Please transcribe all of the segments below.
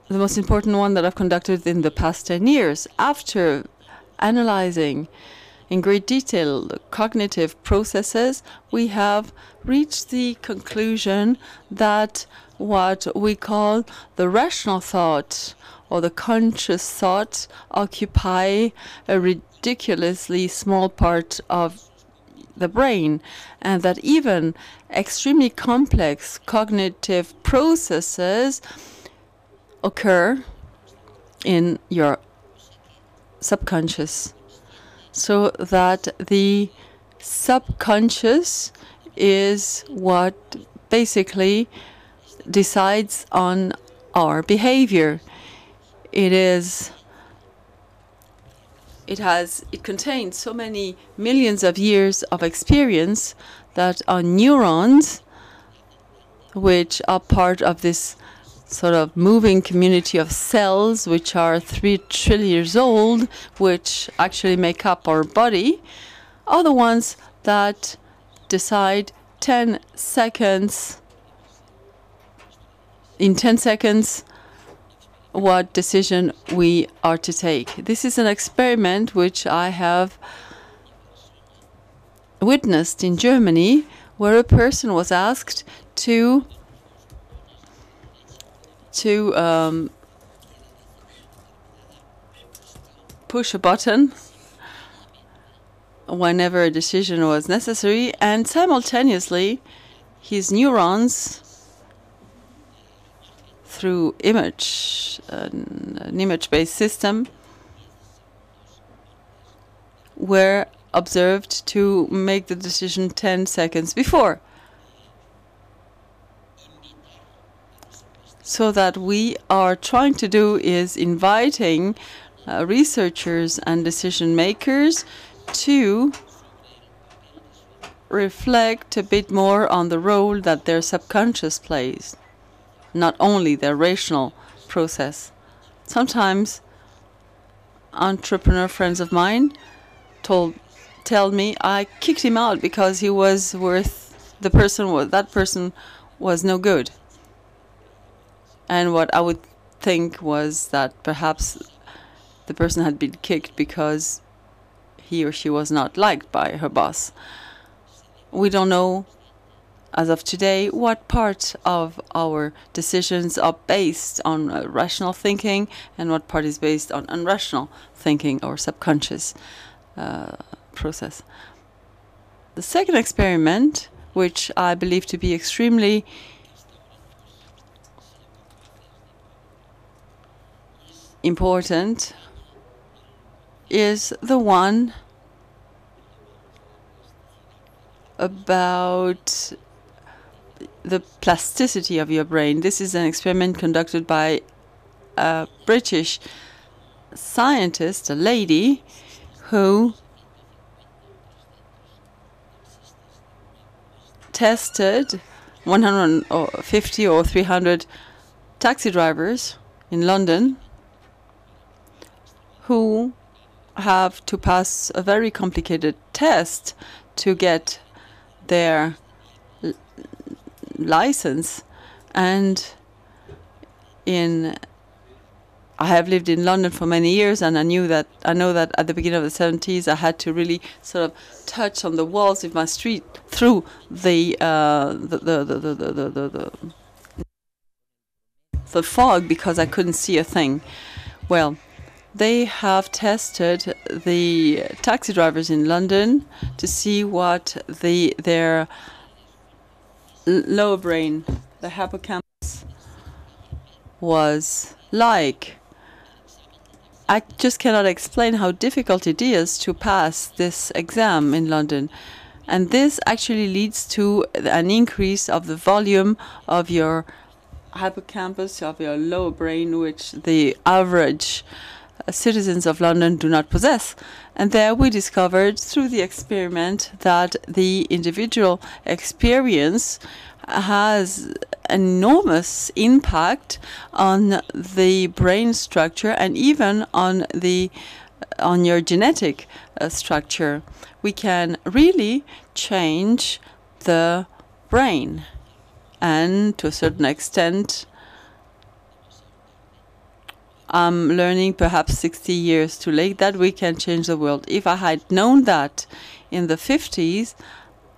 the most important one that I've conducted in the past 10 years. After analyzing in great detail the cognitive processes, we have reached the conclusion that what we call the rational thought or the conscious thought occupy a ridiculously small part of the brain, and that even extremely complex cognitive processes occur in your subconscious, so that the subconscious is what basically decides on our behavior. It contains so many millions of years of experience that our neurons, which are part of this sort of moving community of cells, which are 3 trillion years old, which actually make up our body, are the ones that decide 10 seconds, in 10 seconds, what decision we are to take. This is an experiment which I have witnessed in Germany, where a person was asked to push a button whenever a decision was necessary, and simultaneously his neurons, through an image-based system, were observed to make the decision 10 seconds before. So that we are trying to do is inviting researchers and decision makers to reflect a bit more on the role that their subconscious plays, not only their rational process. Sometimes entrepreneur friends of mine tell me I kicked him out because he was that person was no good. And what I would think was that perhaps the person had been kicked because he or she was not liked by her boss. We don't know, as of today, what part of our decisions are based on rational thinking and what part is based on irrational thinking or subconscious process. The second experiment, which I believe to be extremely important, is the one about the plasticity of your brain. This is an experiment conducted by a British scientist, a lady, who tested 150 or 300 taxi drivers in London who have to pass a very complicated test to get their license. And I have lived in London for many years, and I know that at the beginning of the 70s I had to really sort of touch on the walls of my street through the fog because I couldn't see a thing. Well, they have tested the taxi drivers in London to see what their lower brain, the hippocampus, was like. I just cannot explain how difficult it is to pass this exam in London. And this actually leads to an increase of the volume of your hippocampus, of your lower brain, which the average citizens of London do not possess. And there we discovered through the experiment that the individual experience has enormous impact on the brain structure and even on your genetic structure. We can really change the brain, and to a certain extent I'm learning perhaps 60 years too late that we can change the world. If I had known that in the 50s,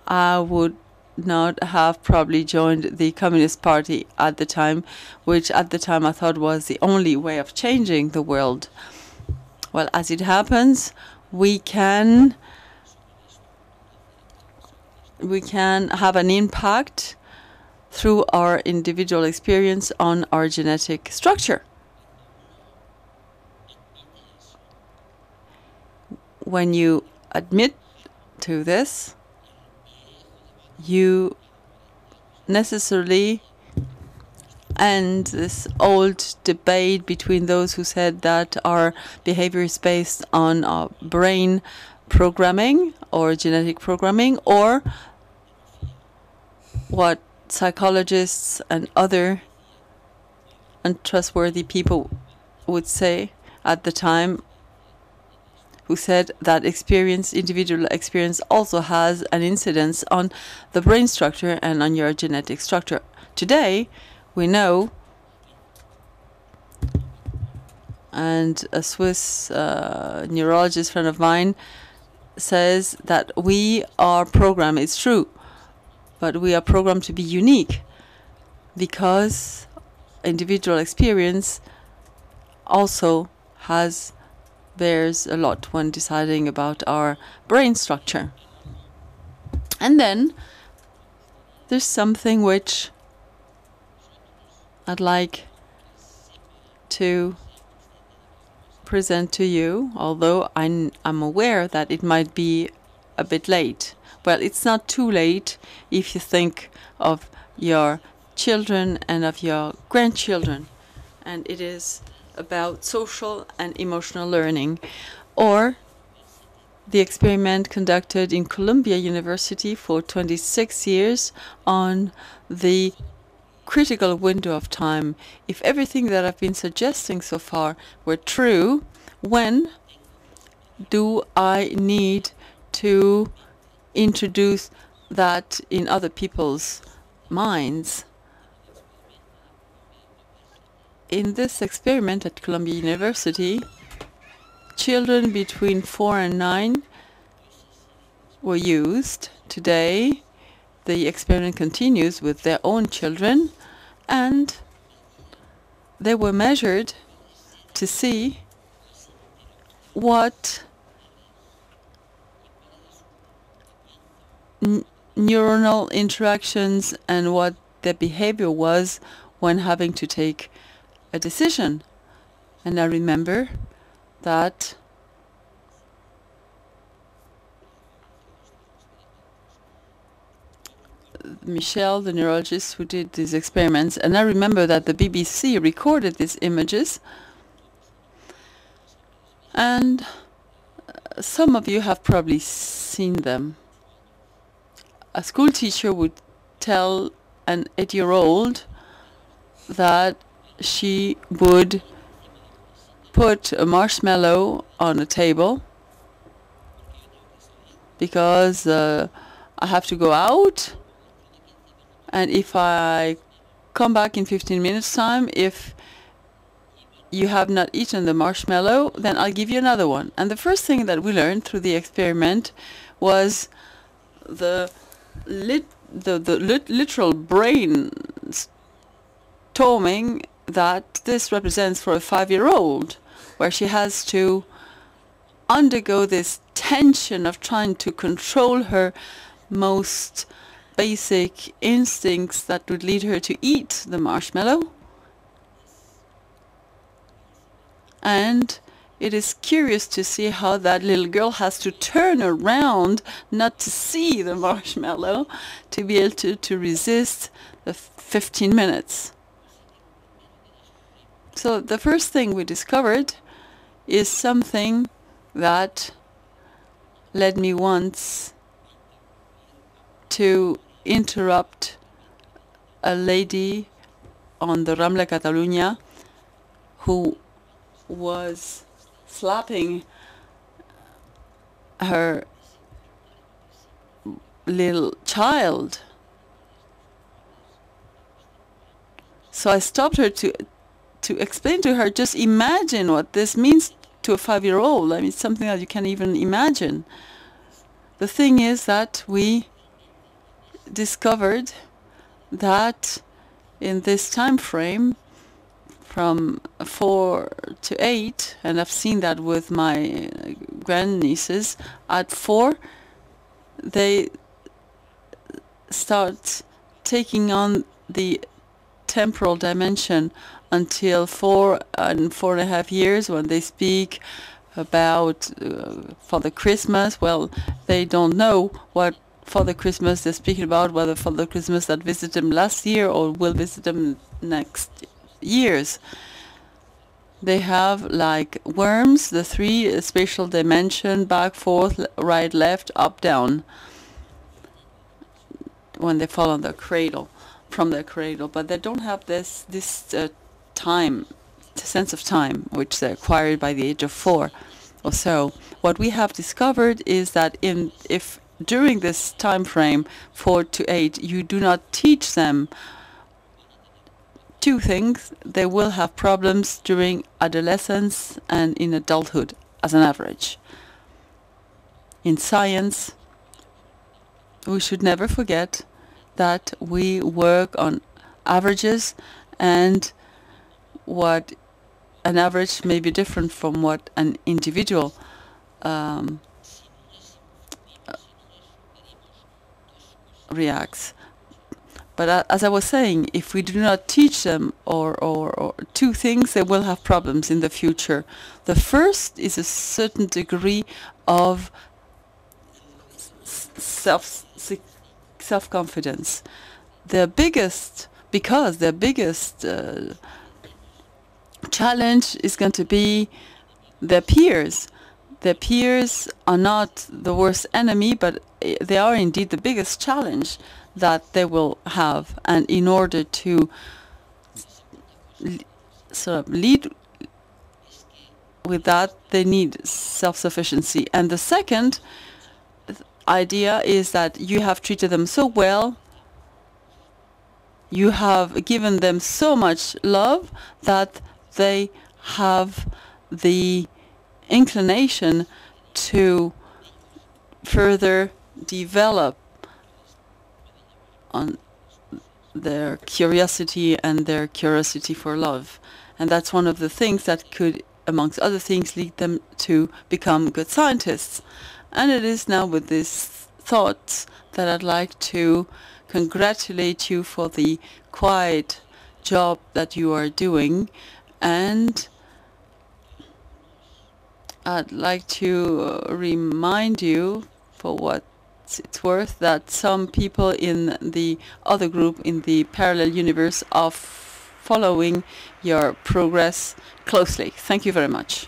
I would not have probably joined the Communist Party at the time, which at the time I thought was the only way of changing the world. Well, as it happens, we can have an impact through our individual experience on our genetic structure. When you admit to this, you necessarily end this old debate between those who said that our behavior is based on our brain programming or genetic programming, or what psychologists and other untrustworthy people would say at the time, who said that individual experience also has an incidence on the brain structure and on your genetic structure. Today, we know, and a Swiss neurologist friend of mine says that we are programmed, it's true, but we are programmed to be unique because individual experience also bears a lot when deciding about our brain structure. And then there's something which I'd like to present to you, although I'm aware that it might be a bit late. Well, it's not too late if you think of your children and of your grandchildren, and it is about social and emotional learning, or the experiment conducted in Columbia University for 26 years on the critical window of time. If everything that I've been suggesting so far were true, when do I need to introduce that in other people's minds? In this experiment at Columbia University, children between 4 and 9 were used. Today, the experiment continues with their own children, and they were measured to see what neuronal interactions and what their behavior was when having to take a decision. And I remember that Michel, the neurologist who did these experiments, and I remember that the BBC recorded these images, and some of you have probably seen them. A school teacher would tell an 8-year-old that she would put a marshmallow on a table because I have to go out, and if I come back in 15 minutes time, if you have not eaten the marshmallow, then I'll give you another one. And the first thing that we learned through the experiment was the literal brain storming that this represents for a 5-year-old, where she has to undergo this tension of trying to control her most basic instincts that would lead her to eat the marshmallow. And it is curious to see how that little girl has to turn around not to see the marshmallow to be able to resist the 15 minutes. So the first thing we discovered is something that led me once to interrupt a lady on the Rambla Catalunya who was slapping her little child. So I stopped her to to explain to her, just imagine what this means to a 5-year-old. I mean, something that you can't even imagine. The thing is that we discovered that in this time frame, from 4 to 8, and I've seen that with my grandnieces, at 4, they start taking on the temporal dimension until 4 and 4.5 years, when they speak about Father Christmas. Well, they don't know what Father Christmas they're speaking about, whether Father Christmas that visited them last year or will visit them next years. They have like worms, the 3 spatial dimension, back, forth, right, left, up, down, when they fall on their cradle, from their cradle. But they don't have this time, sense of time, which they acquired by the age of 4 or so. What we have discovered is that if during this time frame, 4 to 8, you do not teach them 2 things, they will have problems during adolescence and in adulthood as an average. In science, we should never forget that we work on averages, and what an average may be different from what an individual reacts. But as I was saying, if we do not teach them or 2 things, they will have problems in the future. The first is a certain degree of self-confidence. Their biggest challenge is going to be their peers. Their peers are not the worst enemy, but they are indeed the biggest challenge that they will have. And in order to sort of lead with that, they need self-sufficiency. And the second idea is that you have treated them so well, you have given them so much love, that they have the inclination to further develop on their curiosity and their curiosity for love. And that's one of the things that could, amongst other things, lead them to become good scientists. And it is now with these thoughts that I'd like to congratulate you for the quiet job that you are doing. And I'd like to remind you, for what it's worth, that some people in the other group in the parallel universe are following your progress closely. Thank you very much.